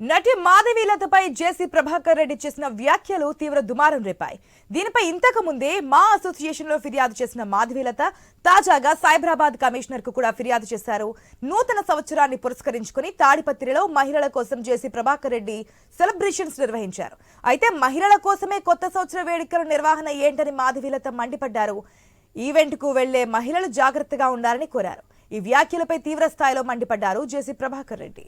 నటి మాధవీలతపై జేసీ ప్రభాకర్ రెడ్డి చేసిన వ్యాఖ్యలు తీవ్ర దుమారం రేపాయి. దీనిపై ఇంతకు ముందే మా అసోసియేషన్ లో ఫిర్యాదు చేసిన మాధవీలత తాజాగా సైబరాబాద్ కమిషనర్ కు కూడా ఫిర్యాదు చేశారు. నూతన సంవత్సరాన్ని పురస్కరించుకుని తాడిపత్రిలో మహిళల కోసం జేసీ ప్రభాకర్ రెడ్డి సెలబ్రేషన్స్ నిర్వహించారు. అయితే మహిళల కోసమే కొత్త సంవత్సర వేడుకల నిర్వహణ ఏంటని మాధవీలత మండిపడ్డారు. ఈవెంట్ కు వెళ్లే మహిళలు జాగ్రత్తగా ఉండాలని కోరారు. ఈ వ్యాఖ్యలపై తీవ్ర స్థాయిలో మండిపడ్డారు జేసీ ప్రభాకర్ రెడ్డి.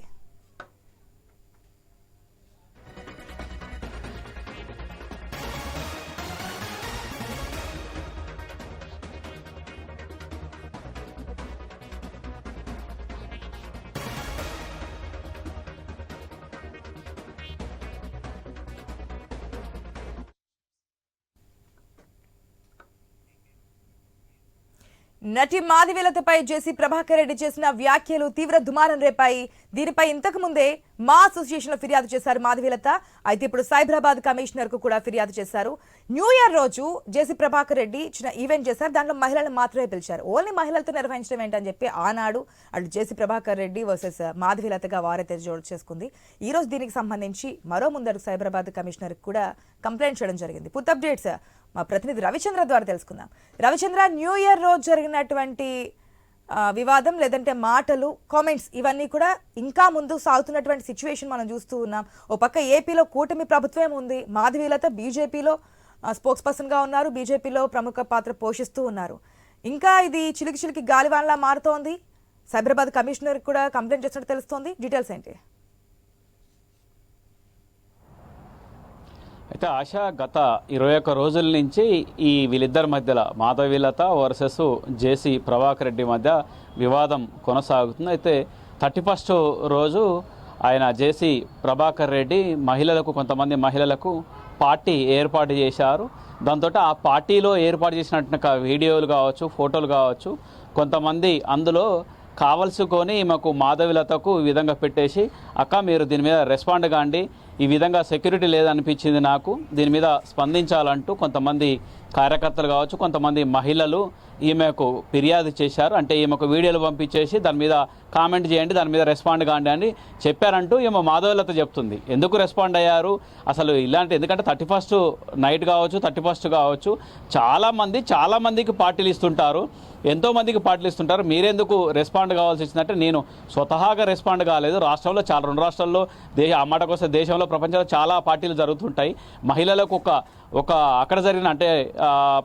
నటి మాధవీలతపై జేసీ ప్రభాకర్ రెడ్డి చేసిన వ్యాఖ్యలు తీవ్ర దుమారం రేపాయి. దీనిపై ఇంతకు ముందే మా అసోసియేషన్ లో ఫిర్యాదు చేశారు మాధవీలత. అయితే ఇప్పుడు సైబరాబాద్ కమిషనర్ కు కూడా ఫిర్యాదు చేశారు. న్యూ ఇయర్ రోజు జేసీ ప్రభాకర్ రెడ్డి చిన్న ఈవెంట్ చేశారు. దాంట్లో మహిళలను మాత్రమే పిలిచారు. ఓన్లీ మహిళలతో నిర్వహించడం ఏంటని చెప్పి ఆనాడు అటు జేసీ ప్రభాకర్ రెడ్డి వర్సెస్ మాధవీలతగా వారైతే జోడు చేసుకుంది. ఈ రోజు దీనికి సంబంధించి మరో ముందరకు సైబరాబాద్ కమిషనర్ కూడా కంప్లైంట్ చేయడం జరిగింది. పూర్తి అప్డేట్స్ మా ప్రతినిధి రవిచంద్ర ద్వారా తెలుసుకుందాం. రవిచంద్ర, న్యూ ఇయర్ రోజు జరిగినటువంటి వివాదం లేదంటే మాటలు, కామెంట్స్ ఇవన్నీ కూడా ఇంకా ముందు సాగుతున్నటువంటి సిచ్యువేషన్ మనం చూస్తూ ఉన్నాం. ఓ పక్క ఏపీలో కూటమి ప్రభుత్వం ఉంది. మాధవీలత బీజేపీలో స్పోక్స్ పర్సన్ గా ఉన్నారు. బీజేపీలో ప్రముఖ పాత్ర పోషిస్తూ ఉన్నారు. ఇంకా ఇది చిలికి చిలికి గాలివాన్లా మారుతోంది. సైబరాబాద్ కమిషనర్ కూడా కంప్లైంట్ చేసినట్టు తెలుస్తోంది. డీటెయిల్స్ ఏంటి? అయితే ఆశ గత 21 రోజుల నుంచి ఈ వీళ్ళిద్దరి మధ్యలో మాధవీలత వర్సెస్ జేసీ ప్రభాకర్ రెడ్డి మధ్య వివాదం కొనసాగుతుంది. అయితే 31st రోజు ఆయన జేసీ ప్రభాకర్ రెడ్డి కొంతమంది మహిళలకు పార్టీ ఏర్పాటు చేశారు. దాంతో ఆ పార్టీలో ఏర్పాటు చేసినట్టు వీడియోలు కావచ్చు, ఫోటోలు కావచ్చు, కొంతమంది అందులో కావలసుకొని మాకు మాధవీలతకు ఈ విధంగా పెట్టేసి, అక్క మీరు దీని మీద రెస్పాండ్ కాండి, ఈ విధంగా సెక్యూరిటీ లేదనిపించింది నాకు, దీని మీద స్పందించాలంటూ కొంతమంది కార్యకర్తలు కావచ్చు, కొంతమంది మహిళలు ఈమెకు ఫిర్యాదు చేశారు. అంటే ఈమెకు వీడియోలు పంపించేసి దాని మీద కామెంట్ చేయండి, దాని మీద రెస్పాండ్ కాండి అని చెప్పారంటూ ఈమె మాధవీలత చెప్తుంది. ఎందుకు రెస్పాండ్ అయ్యారు అసలు ఇలాంటి? ఎందుకంటే 31st నైట్ కావచ్చు, 31st కావచ్చు, చాలామందికి పార్టీలు ఇస్తుంటారు, ఎంతోమందికి పార్టీలు ఇస్తుంటారు. మీరెందుకు రెస్పాండ్ కావాల్సి వచ్చిందంటే, నేను స్వతహాగా రెస్పాండ్ కాలేదు. రాష్ట్రంలో రెండు రాష్ట్రాల్లో ఆ మాటకు వస్తే దేశంలో ప్రపంచంలో చాలా పార్టీలు జరుగుతుంటాయి. మహిళలకు ఒక అక్కడ జరిగిన అంటే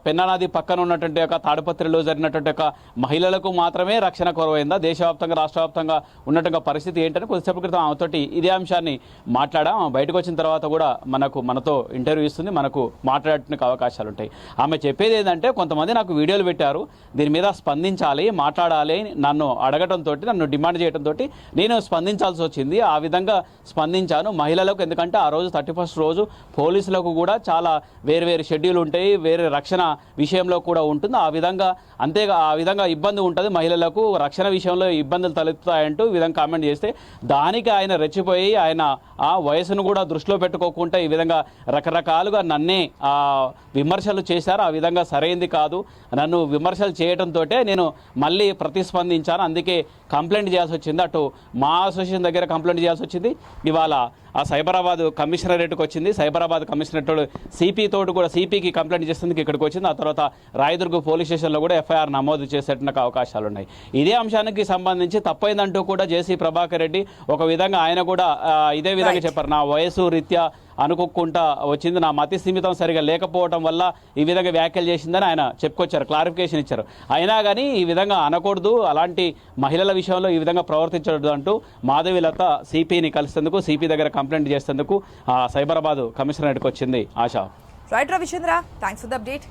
పెన్నా నది పక్కన ఉన్నటువంటి ఒక తాడిపత్రిలో జరిగినటువంటి ఒక మహిళలకు మాత్రమే రక్షణ కొరవైందా, దేశవ్యాప్తంగా రాష్ట్ర వ్యాప్తంగా ఉన్నటువంటి పరిస్థితి ఏంటని కొద్దిసేపు క్రితం ఆమెతోటి ఇదే అంశాన్ని మాట్లాడాం. బయటకు వచ్చిన తర్వాత కూడా మనతో ఇంటర్వ్యూ ఇస్తుంది, మనకు మాట్లాడటానికి అవకాశాలు ఉంటాయి. ఆమె చెప్పేది ఏంటంటే, కొంతమంది నాకు వీడియోలు పెట్టారు, దీని మీద స్పందించాలి, మాట్లాడాలి నన్ను అడగటంతో, నన్ను డిమాండ్ చేయడంతో నేను స్పందించాల్సి వచ్చింది. ఆ విధంగా స్పందించాను మహిళలకు. ఎందుకంటే ఆ రోజు 31st రోజు పోలీసులకు కూడా చాలా వేరు షెడ్యూల్ ఉంటాయి, వేరే రక్షణ విషయంలో కూడా ఉంటుంది. ఆ విధంగా ఇబ్బంది ఉంటుంది, మహిళలకు రక్షణ విషయంలో ఇబ్బందులు తలెత్తుతాయంటూ ఈ విధంగా కామెంట్ చేస్తే, దానికి ఆయన రెచ్చిపోయి ఆయన ఆ వయసును కూడా దృష్టిలో పెట్టుకోకుండా ఈ విధంగా రకరకాలుగా నన్నే విమర్శలు చేశారు. ఆ విధంగా సరైంది కాదు. నన్ను విమర్శలు చేయడంతో నేను మళ్ళీ ప్రతిస్పందించాను. అందుకే కంప్లైంట్ చేయాల్సి వచ్చింది. అటు మా అసోసియేషన్ దగ్గర కంప్లైంట్ చేయాల్సి వచ్చింది, ఇవాళ ఆ సైబరాబాద్ కమిషనరేట్కి వచ్చింది. సైబరాబాద్ కమిషనరేట్ సిపికి కంప్లైంట్ చేసేందుకు ఇక్కడికి వచ్చింది. ఆ తర్వాత రాయదుర్గ్ పోలీస్ స్టేషన్లో కూడా ఎఫ్ఐఆర్ నమోదు చేసేటువంటి అవకాశాలు ఉన్నాయి. ఇదే అంశానికి సంబంధించి తప్పైందంటూ కూడా జేసీ ప్రభాకర్ రెడ్డి ఒక విధంగా ఆయన కూడా ఇదే విధంగా చెప్పారు. నా వయసు రీత్యా అనుకోకుండా వచ్చింది, నా మతి స్థిమితం సరిగా లేకపోవడం వల్ల ఈ విధంగా వ్యాఖ్యలు చేసిందని ఆయన చెప్పుకొచ్చారు, క్లారిఫికేషన్ ఇచ్చారు. అయినా కానీ ఈ విధంగా అనకూడదు, అలాంటి మహిళల విషయంలో ఈ విధంగా ప్రవర్తించడం అంటూ మాధవీలత సిపిని కలిసేందుకు, సిపి దగ్గర కంప్లైంట్ చేసేందుకు సైబరాబాద్ కమిషనరేట్కి వచ్చింది. Asha. Right Ravichandra, thanks for the update.